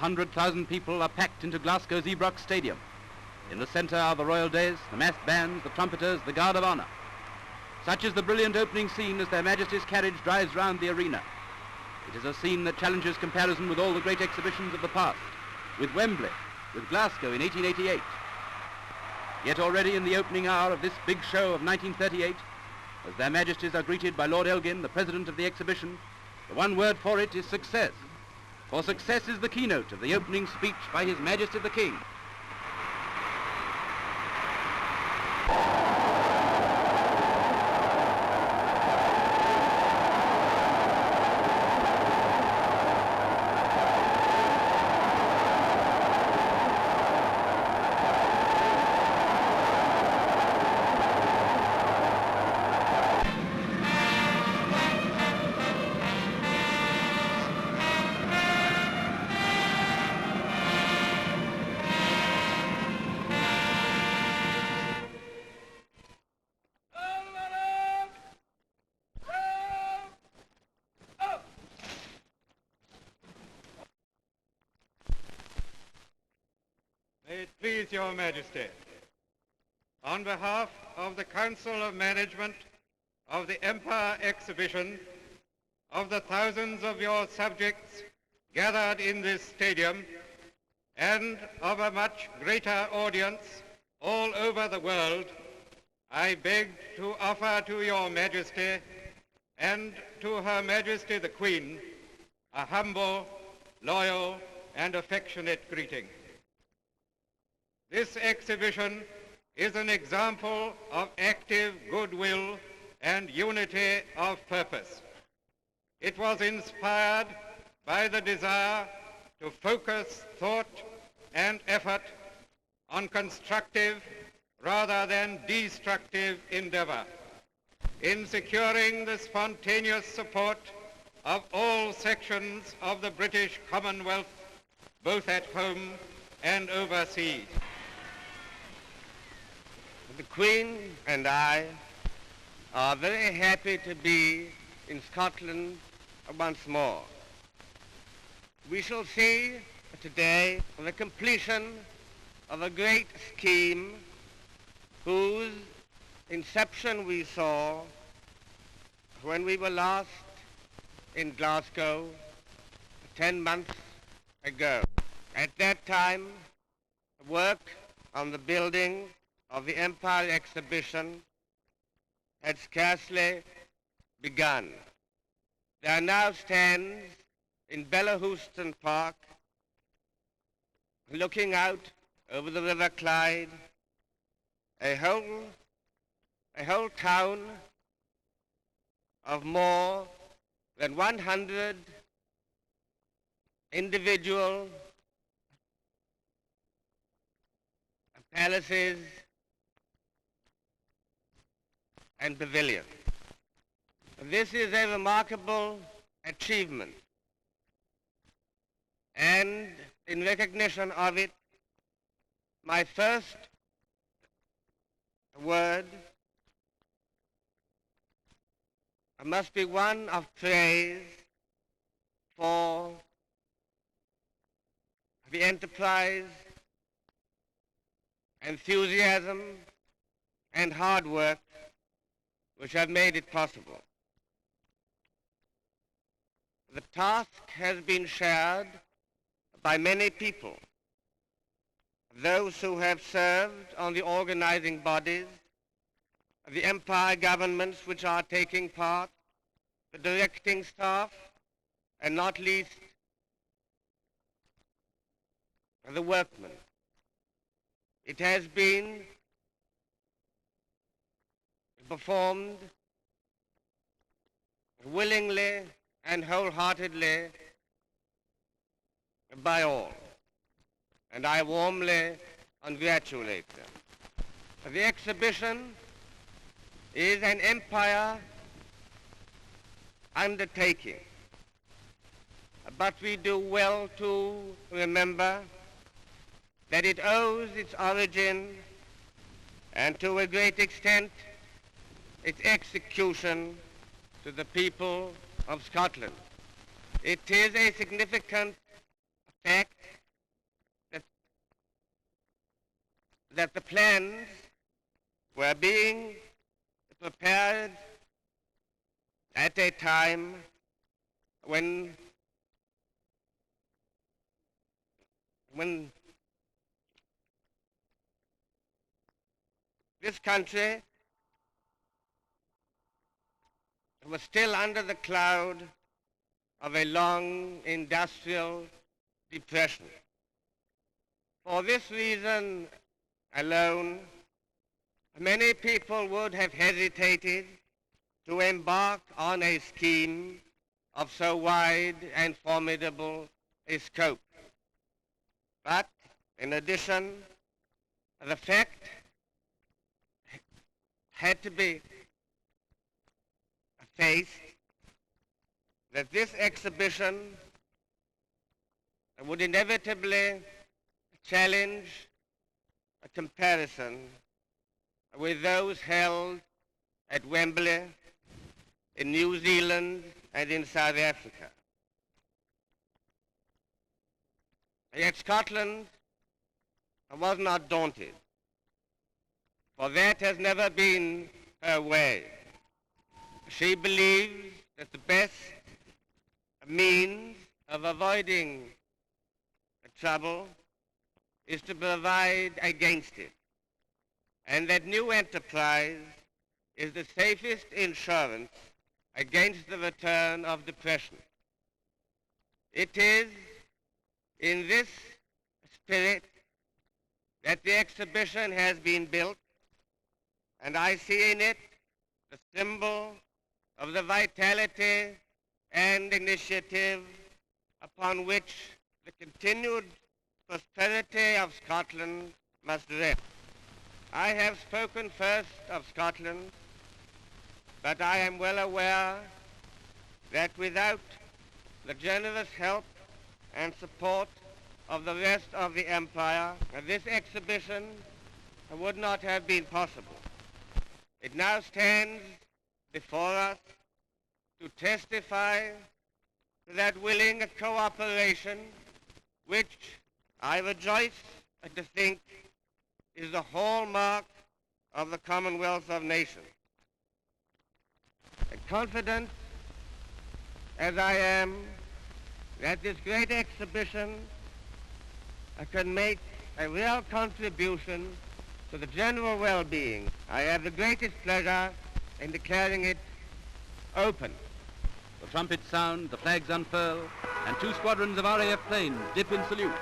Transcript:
100,000 people are packed into Glasgow's Ibrox Stadium. In the centre are the royal dais, the massed bands, the trumpeters, the guard of honour. Such is the brilliant opening scene as Their Majesties' carriage drives round the arena. It is a scene that challenges comparison with all the great exhibitions of the past, with Wembley, with Glasgow in 1888. Yet already in the opening hour of this big show of 1938, as Their Majesties are greeted by Lord Elgin, the President of the exhibition, the one word for it is success. For success is the keynote of the opening speech by His Majesty the King. May it please Your Majesty, on behalf of the Council of Management of the Empire Exhibition, of the thousands of your subjects gathered in this stadium, and of a much greater audience all over the world, I beg to offer to Your Majesty and to Her Majesty the Queen a humble, loyal, and affectionate greeting. This exhibition is an example of active goodwill and unity of purpose. It was inspired by the desire to focus thought and effort on constructive rather than destructive endeavor in securing the spontaneous support of all sections of the British Commonwealth, both at home and overseas. The Queen and I are very happy to be in Scotland once more. We shall see today the completion of a great scheme whose inception we saw when we were last in Glasgow 10 months ago. At that time, work on the building of the Empire Exhibition had scarcely begun. There now stands in Bellahouston Park, looking out over the River Clyde, a whole town of more than 100 individual palaces and pavilions. This is a remarkable achievement, and in recognition of it, my first word must be one of praise for the enterprise, enthusiasm, and hard work which have made it possible. The task has been shared by many people, those who have served on the organizing bodies, the empire governments which are taking part, the directing staff, and not least the workmen. It has been performed willingly and wholeheartedly by all, and I warmly congratulate them. The exhibition is an empire undertaking, but we do well to remember that it owes its origin and to a great extent its execution to the people of Scotland. It is a significant fact that the plans were being prepared at a time when this country was still under the cloud of a long industrial depression. For this reason alone, many people would have hesitated to embark on a scheme of so wide and formidable a scope. But in addition, the fact had to be faced that this exhibition would inevitably challenge a comparison with those held at Wembley, in New Zealand, and in South Africa. Yet Scotland was not daunted, for that has never been her way. She believes that the best means of avoiding trouble is to provide against it, and that new enterprise is the safest insurance against the return of depression. It is in this spirit that the exhibition has been built, and I see in it the symbol of the vitality and initiative upon which the continued prosperity of Scotland must rest. I have spoken first of Scotland, but I am well aware that without the generous help and support of the rest of the empire, this exhibition would not have been possible. It now stands before us to testify to that willing cooperation which I rejoice to think is the hallmark of the Commonwealth of Nations. And confident as I am that this great exhibition can make a real contribution to the general well-being, I have the greatest pleasure in declaring it open. The trumpets sound, the flags unfurl, and 2 squadrons of RAF planes dip in salute.